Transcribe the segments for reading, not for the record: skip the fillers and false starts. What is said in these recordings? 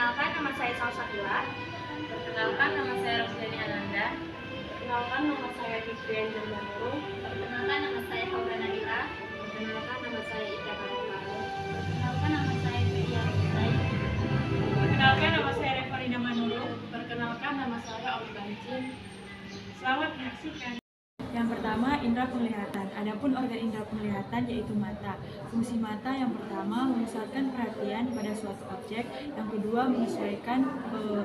Perkenalkan, nama saya Salsabila. Perkenalkan, nama saya Rosdani Ananda. Perkenalkan, nama saya Fitrian Jambanguru. Perkenalkan, nama saya Haura Nadira. Perkenalkan, nama saya Ida Karokaro. Perkenalkan, nama saya Fidia Rizai. Perkenalkan, nama saya Revarina Manulu. Perkenalkan, nama saya Awi Bancin. Selamat menyaksikan. Yang pertama, indera penglihatan. Adapun organ indera penglihatan yaitu mata. Fungsi mata yang pertama memusatkan perhatian pada suatu objek, yang kedua menyesuaikan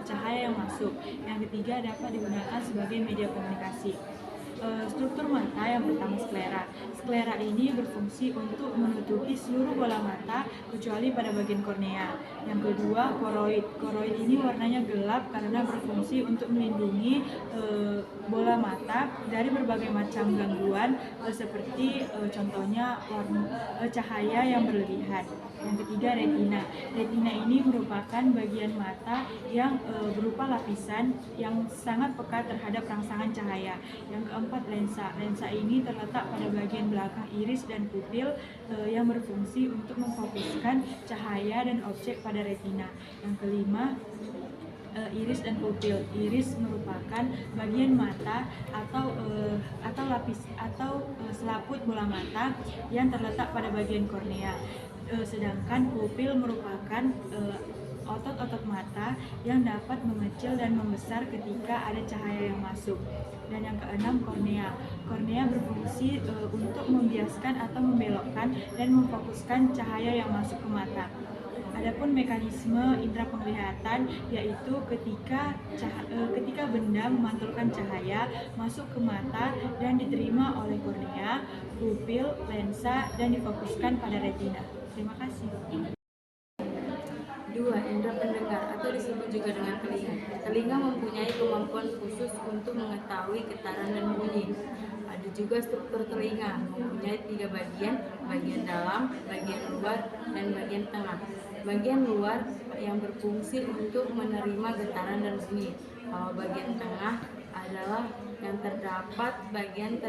cahaya yang masuk, yang ketiga dapat digunakan sebagai media komunikasi. Struktur mata yang pertama sklera. Sklera ini berfungsi untuk menutupi seluruh bola mata kecuali pada bagian kornea. Yang kedua koroid. Koroid ini warnanya gelap karena berfungsi untuk melindungi bola mata dari berbagai macam gangguan seperti contohnya cahaya yang berlebihan. Yang ketiga retina. Retina ini merupakan bagian mata yang berupa lapisan yang sangat peka terhadap rangsangan cahaya. Yang keempat lensa. Lensa ini terletak pada bagian belakang iris dan pupil yang berfungsi untuk memfokuskan cahaya dan objek pada retina. Yang kelima iris dan pupil. Iris merupakan bagian mata atau lapis atau selaput bola mata yang terletak pada bagian kornea. Sedangkan pupil merupakan otot-otot mata yang dapat mengecil dan membesar ketika ada cahaya yang masuk. Dan yang keenam kornea. Kornea berfungsi untuk membiaskan atau membelokkan dan memfokuskan cahaya yang masuk ke mata. Adapun mekanisme indera penglihatan yaitu ketika benda memantulkan cahaya masuk ke mata dan diterima oleh kornea, pupil, lensa dan difokuskan pada retina. Terima kasih. 2. Indera pendengar atau disebut juga dengan telinga. Telinga mempunyai kemampuan khusus untuk mengetahui getaran dan bunyi. Ada juga struktur telinga, mempunyai 3 bagian, bagian dalam, bagian luar, dan bagian tengah. Bagian luar yang berfungsi untuk menerima getaran dan bunyi. Kalau bagian tengah adalah yang terdapat bagian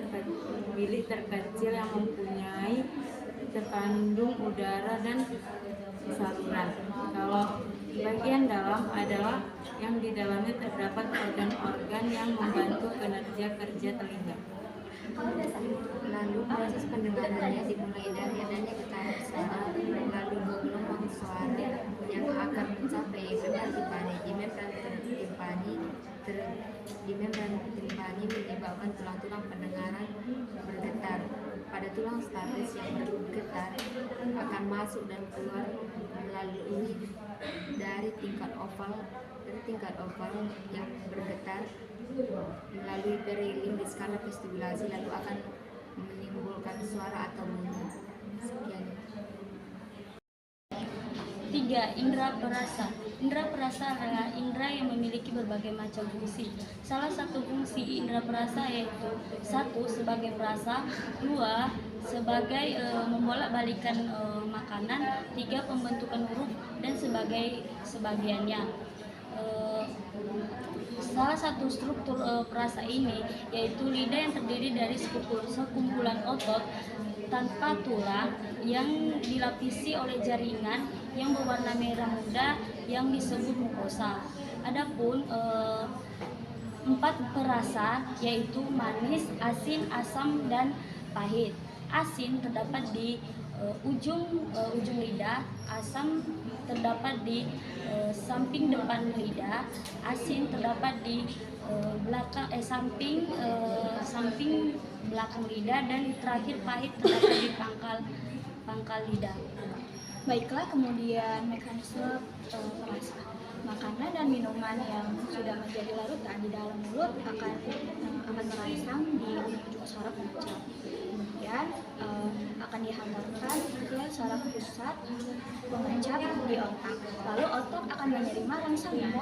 bilik terkecil yang mempunyai terkandung udara dan saluran. Kalau bagian dalam adalah yang di dalamnya terdapat organ-organ yang membantu kinerja kerja telinga. Lalu proses pendengarannya dimulai dari adanya getaran suara, lalu gelombang suara yang akan mencapai di membran timpani menyebabkan tulang-tulang pendengaran bergetar. Pada tulang stapes yang bergetar akan masuk dan keluar melalui dari tingkat oval yang bergetar melalui perilim di skala vestibulasi lalu akan menimbulkan suara atau bunyi. Sekian. 3. Indera perasa. Indera perasa adalah indera yang memiliki berbagai macam fungsi. Salah satu fungsi indera perasa yaitu 1. Sebagai perasa, 2. Sebagai membolak-balikan makanan, 3. Pembentukan huruf dan sebagiannya. Salah satu struktur perasa ini yaitu lidah yang terdiri dari sekumpulan otot tanpa tulang yang dilapisi oleh jaringan yang berwarna merah muda yang disebut mukosa. Adapun 4 perasa yaitu manis, asin, asam, dan pahit. Asin terdapat di ujung lidah, asam terdapat di samping depan lidah, asin terdapat di samping belakang lidah, dan terakhir pahit terdapat di pangkal lidah. Baiklah, kemudian mekanisme perasa. Makanan dan minuman yang sudah menjadi larutan di dalam mulut akan merangsang di ujung saraf pengucap. Kemudian akan dihantarkan ke saraf pusat pengucap di otak. Lalu otak akan menerima rangsangan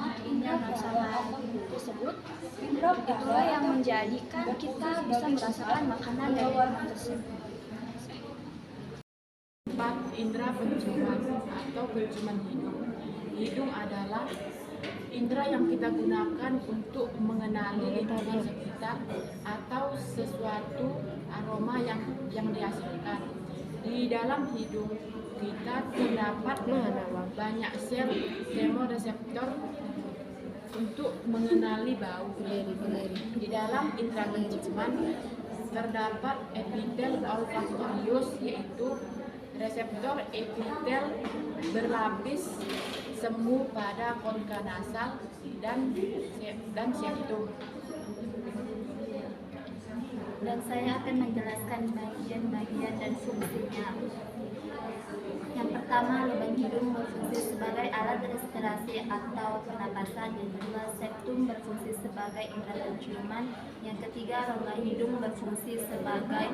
tersebut. Itulah yang menjadikan kita bisa merasakan makanan dan minuman tersebut. 4. Indera penciuman atau penciuman hidung. Hidung adalah indera yang kita gunakan untuk mengenali lingkungan sekitar atau sesuatu aroma yang dihasilkan. Di dalam hidung kita terdapat banyak sel kemoreseptor untuk mengenali bau. Di dalam indera penciuman terdapat epitel olfaktorius, yaitu reseptor epitel berlapis semu pada konka nasal dan septum. Dan saya akan menjelaskan bagian-bagian dan fungsinya. Yang pertama, lubang hidung berfungsi sebagai alat respirasi atau pernapasan. Yang kedua, septum berfungsi sebagai indera penciuman. Yang ketiga, rongga hidung berfungsi sebagai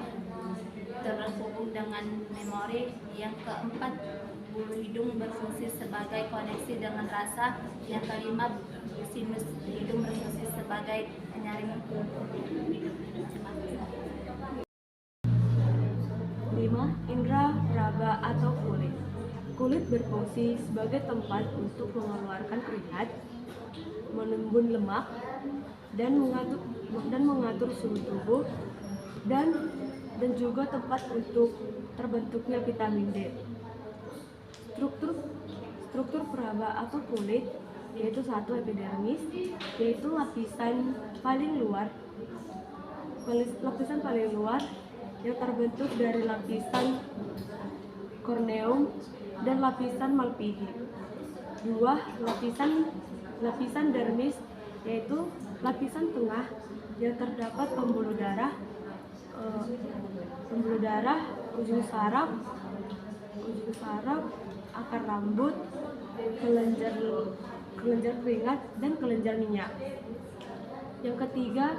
terhubung dengan memori. Yang keempat, bulu hidung berfungsi sebagai koneksi dengan rasa. Yang kelima, sinus hidung berfungsi sebagai penyaring hidup. 5. Indra raba atau kulit. Kulit berfungsi sebagai tempat untuk mengeluarkan keringat, menimbun lemak, dan mengatur suhu tubuh, dan juga tempat untuk terbentuknya vitamin D. Struktur peraba atau kulit yaitu satu, epidermis, yaitu lapisan paling luar yang terbentuk dari lapisan korneum dan lapisan malpighi. 2. Lapisan dermis, yaitu lapisan tengah yang terdapat pembuluh darah, ujung saraf, akar rambut, kelenjar keringat, dan kelenjar minyak. Yang ketiga,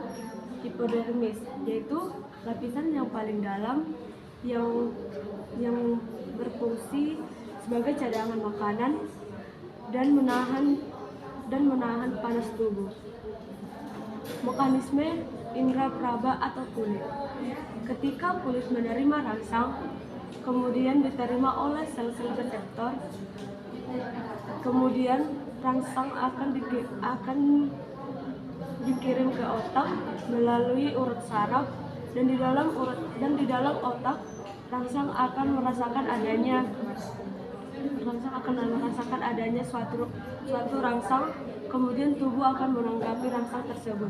hipodermis, yaitu lapisan yang paling dalam yang berfungsi sebagai cadangan makanan dan menahan panas tubuh. Mekanisme indera peraba atau kulit. Ketika kulit menerima rangsang, kemudian diterima oleh sel-sel reseptor, kemudian rangsang akan dikirim ke otak melalui urut saraf, dan di dalam otak rangsang akan merasakan adanya suatu rangsang, kemudian tubuh akan menanggapi rangsang tersebut.